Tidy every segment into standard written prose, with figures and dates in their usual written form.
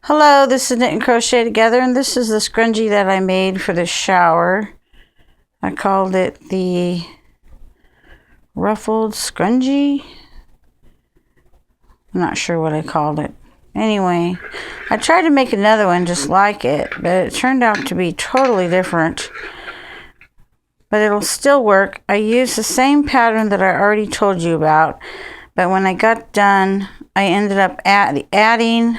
Hello, this is Knit and Crochet Together, and this is the scrunchie that I made for the shower. I called it the ruffled scrunchie. I'm not sure what I called it. Anyway, I tried to make another one just like it, but it turned out to be totally different. But it'll still work. I used the same pattern that I already told you about, but when I got done, I ended up adding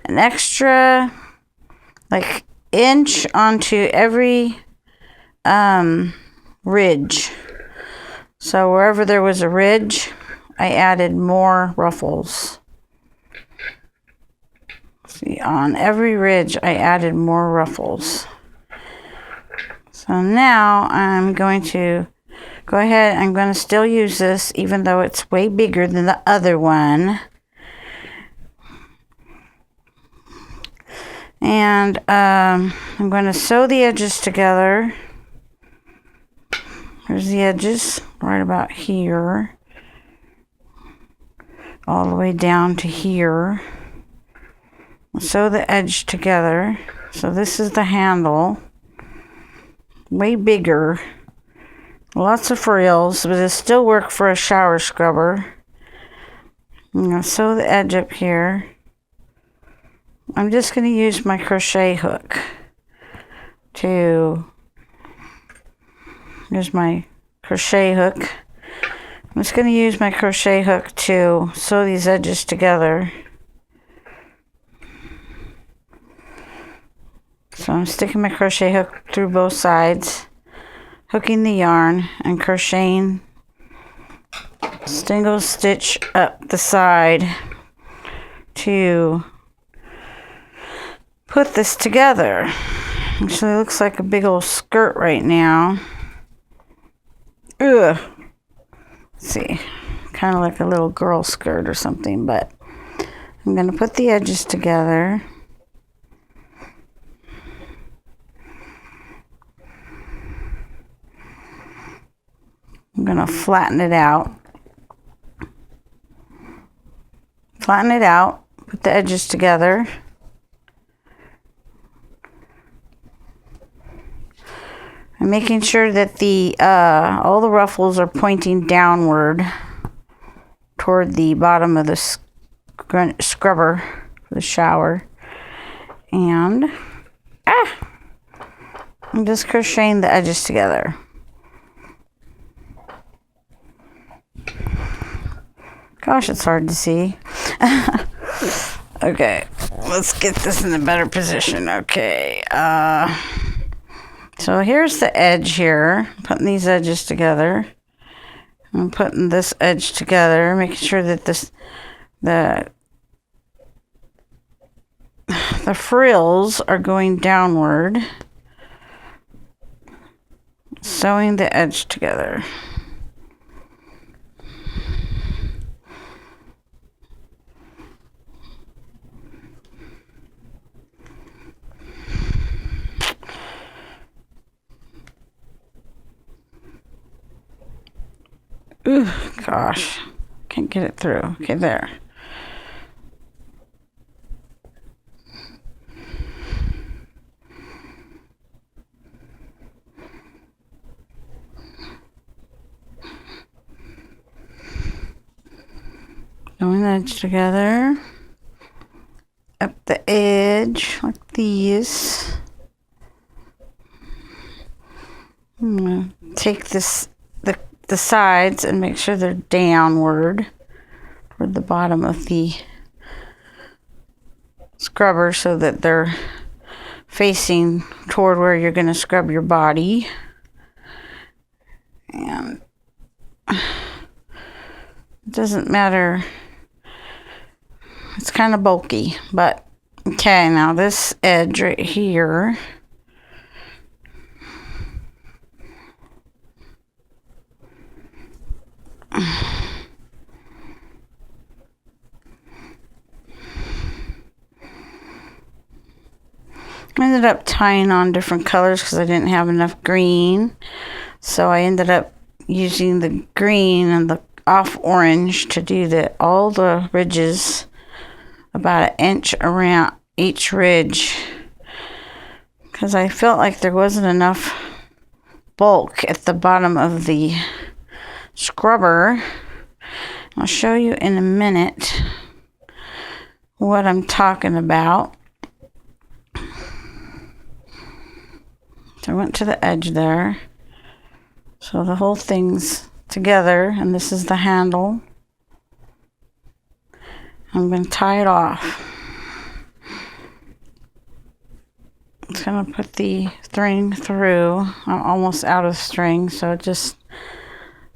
an extra like inch onto every ridge. So wherever there was a ridge, I added more ruffles. See, on every ridge I added more ruffles. So now I'm going to go ahead, I'm going to still use this even though it's way bigger than the other one. And I'm going to sew the edges together. Here's the edges right about here, all the way down to here. Sew the edge together. So this is the handle, way bigger, lots of frills, but it still work for a shower scrubber. I'm going to sew the edge up here. I'm just going to use my crochet hook to, here's my crochet hook. I'm just going to use my crochet hook to sew these edges together. So I'm sticking my crochet hook through both sides, hooking the yarn and crocheting single stitch up the side to put this together. Actually, it looks like a big old skirt right now. Ugh. Let's see, kind of like a little girl skirt or something, but I'm going to put the edges together. I'm going to flatten it out. Flatten it out, put the edges together. I'm making sure that the all the ruffles are pointing downward toward the bottom of the scrubber for the shower. And I'm just crocheting the edges together. Gosh, it's hard to see. Okay, let's get this in a better position. Okay, so here's the edge here. I'm putting these edges together. I'm putting this edge together, making sure that the frills are going downward. Sewing the edge together. Ooh, gosh, can't get it through. Okay, there. Sewing the edge together. Up the edge like these. I'm going to take the sides and make sure they're downward toward the bottom of the scrubber so that they're facing toward where you're going to scrub your body. And it doesn't matter, it's kind of bulky, but okay, now this edge right here, I ended up tying on different colors because I didn't have enough green. So I ended up using the green and the off orange to do all the ridges about an inch around each ridge because I felt like there wasn't enough bulk at the bottom of the scrubber. I'll show you in a minute what I'm talking about. So I went to the edge there. So the whole thing's together, and this is the handle. I'm going to tie it off. It's going to put the string through. I'm almost out of string, so it just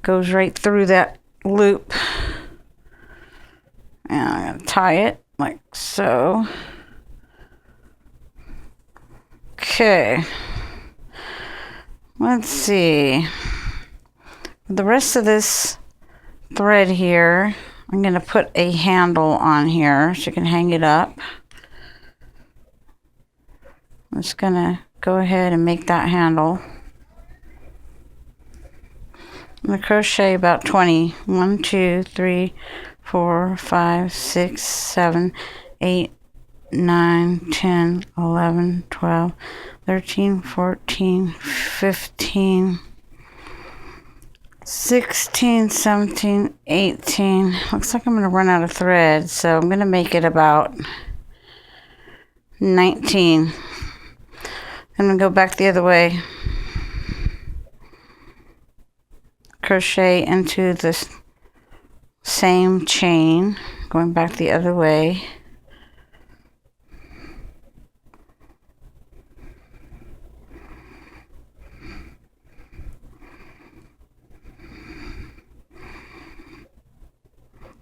goes right through that loop. And I'm going to tie it like so. Okay. Let's see. The rest of this thread here, I'm going to put a handle on here so you can hang it up. I'm just going to go ahead and make that handle. I'm going to crochet about 20. 1, 2, 3, 4, 5, 6, 7, 8, 9, 10, 11, 12, 13, 14, 15, 16, 17, 18. Looks like I'm going to run out of thread, so I'm going to make it about 19. I'm going to go back the other way. Crochet into this same chain, going back the other way.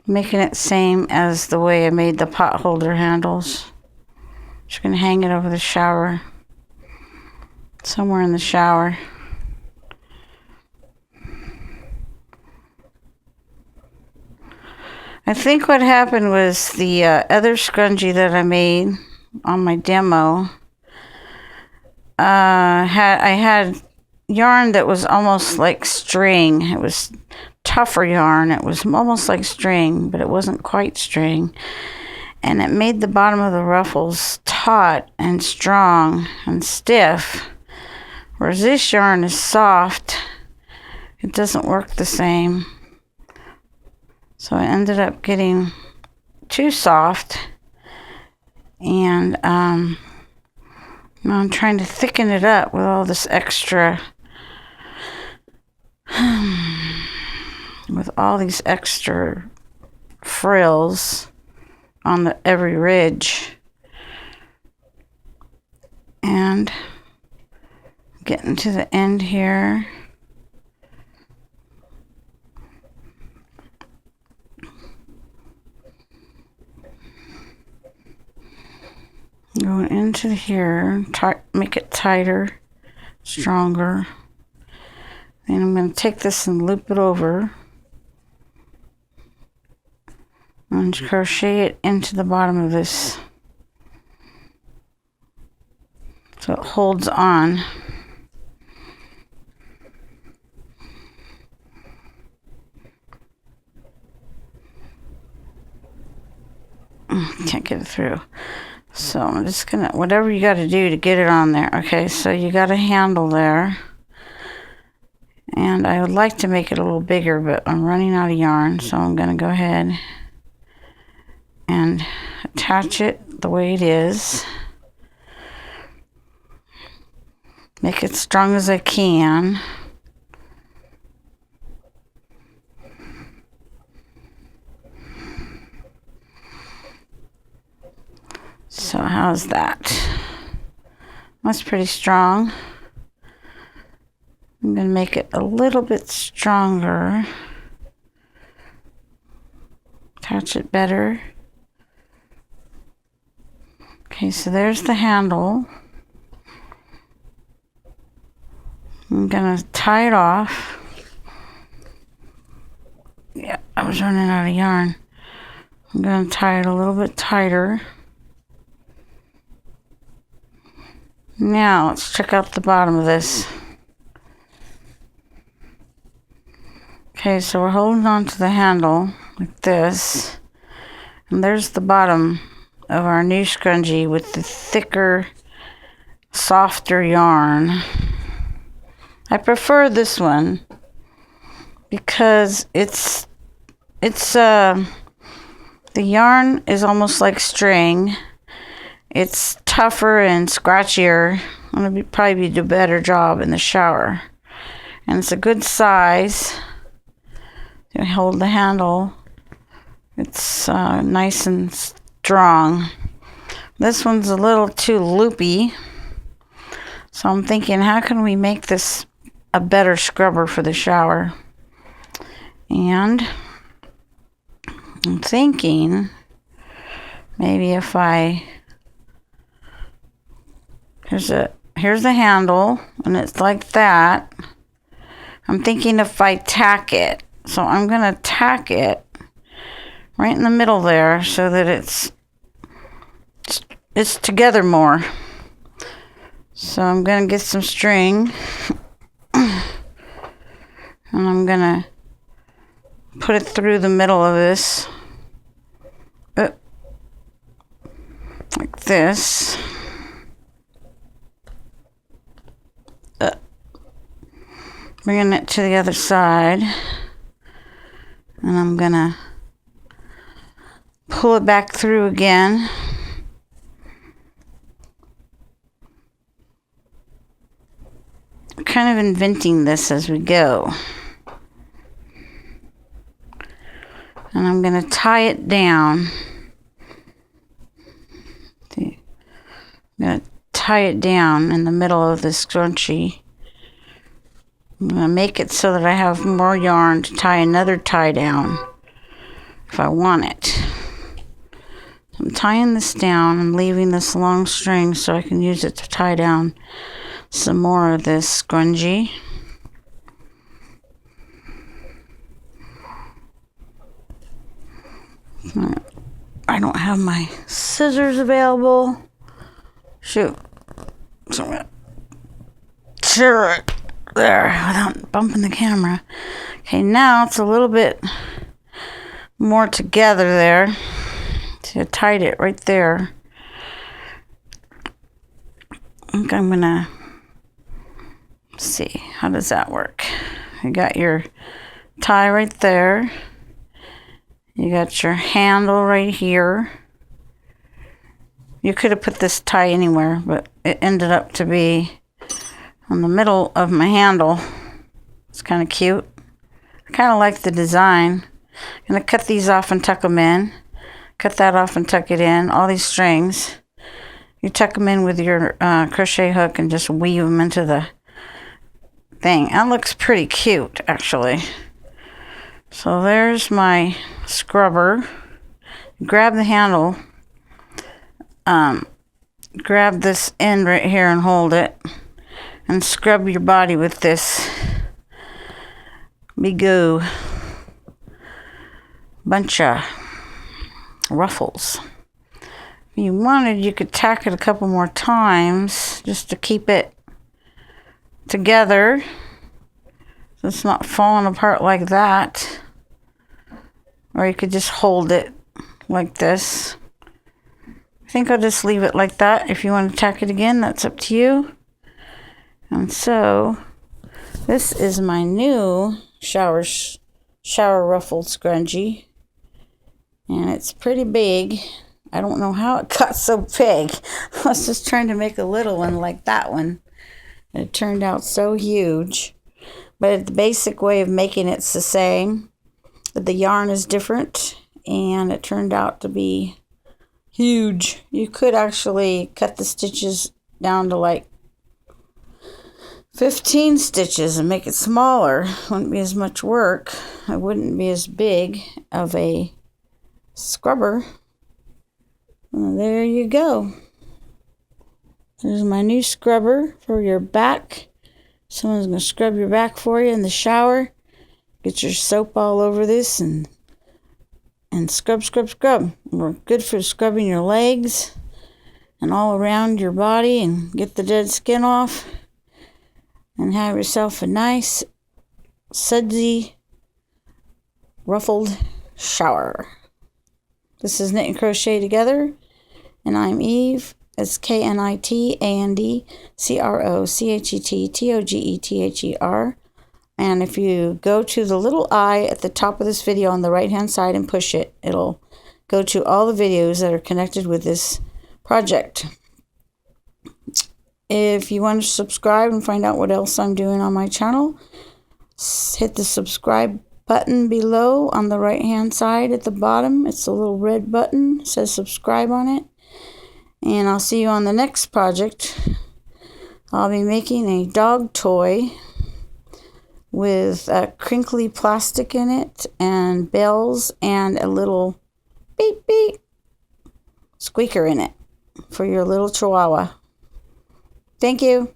Making it same as the way I made the pot holder handles. Just going to hang it over the shower, somewhere in the shower. I think what happened was the other scrunchie that I made on my demo, I had yarn that was almost like string. It was tougher yarn. It was almost like string, but it wasn't quite string. And it made the bottom of the ruffles taut and strong and stiff. Whereas this yarn is soft. It doesn't work the same. So I ended up getting too soft. And now I'm trying to thicken it up with all this extra with all these extra frills on every ridge. And getting to the end here. Going into here, make it tighter, stronger. And I'm going to take this and loop it over. And crochet it into the bottom of this so it holds on. Can't get it through. So I'm just gonna, whatever you got to do to get it on there. Okay, so you got a handle there. And I would like to make it a little bigger, but I'm running out of yarn, so I'm gonna go ahead and attach it the way it is. Make it strong as I can. So how's that? That's pretty strong. I'm going to make it a little bit stronger. Attach it better. Okay, so there's the handle. I'm going to tie it off. Yeah, I was running out of yarn. I'm going to tie it a little bit tighter. Now, let's check out the bottom of this. Okay, so we're holding on to the handle like this. And there's the bottom of our new scrunchie with the thicker, softer yarn. I prefer this one because the yarn is almost like string. It's tougher and scratchier. It'll probably do a better job in the shower. And it's a good size. You hold the handle. It's nice and strong. This one's a little too loopy. So I'm thinking, how can we make this a better scrubber for the shower? And I'm thinking maybe if here's the handle, and it's like that. I'm thinking if I tack it. So I'm going to tack it right in the middle there so that it's together more. So I'm going to get some string and I'm going to put it through the middle of this like this. Bringing it to the other side, and I'm gonna pull it back through again. I'm kind of inventing this as we go. And I'm gonna tie it down. I'm gonna tie it down in the middle of this scrunchie. I'm going to make it so that I have more yarn to tie another tie down if I want it. I'm tying this down and leaving this long string so I can use it to tie down some more of this scrunchie. I don't have my scissors available. Shoot. So I'm going to tear it there without bumping the camera. Okay, now it's a little bit more together there. So I tied it right there. I think I'm gonna see, how does that work? You got your tie right there. You got your handle right here. You could have put this tie anywhere, but it ended up to be on the middle of my handle. It's kind of cute. I kind of like the design. I'm going to cut these off and tuck them in. Cut that off and tuck it in. All these strings. You tuck them in with your crochet hook and just weave them into the thing. That looks pretty cute, actually. So there's my scrubber. Grab the handle. Grab this end right here and hold it. And scrub your body with this big bunch of ruffles. If you wanted, you could tack it a couple more times just to keep it together so it's not falling apart like that. Or you could just hold it like this. I think I'll just leave it like that. If you want to tack it again, that's up to you. And so, this is my new shower ruffled scrunchie. And it's pretty big. I don't know how it got so big. I was just trying to make a little one like that one. And it turned out so huge. But the basic way of making it's the same. But the yarn is different. And it turned out to be huge. You could actually cut the stitches down to like 15 stitches and make it smaller. Wouldn't be as much work. It wouldn't be as big of a scrubber. Well, there you go. There's my new scrubber for your back. Someone's going to scrub your back for you in the shower. Get your soap all over this and scrub, scrub, scrub. We're good for scrubbing your legs and all around your body and get the dead skin off. And have yourself a nice, sudsy, ruffled shower. This is Knit and Crochet Together. And I'm Eve. It's KNITANDCROCHETTOGETHER. And if you go to the little I at the top of this video on the right hand side and push it, it'll go to all the videos that are connected with this project. If you want to subscribe and find out what else I'm doing on my channel, hit the subscribe button below on the right hand side at the bottom. It's a little red button, it says subscribe on it. And I'll see you on the next project. I'll be making a dog toy with a crinkly plastic in it and bells and a little beep beep squeaker in it for your little chihuahua. Thank you.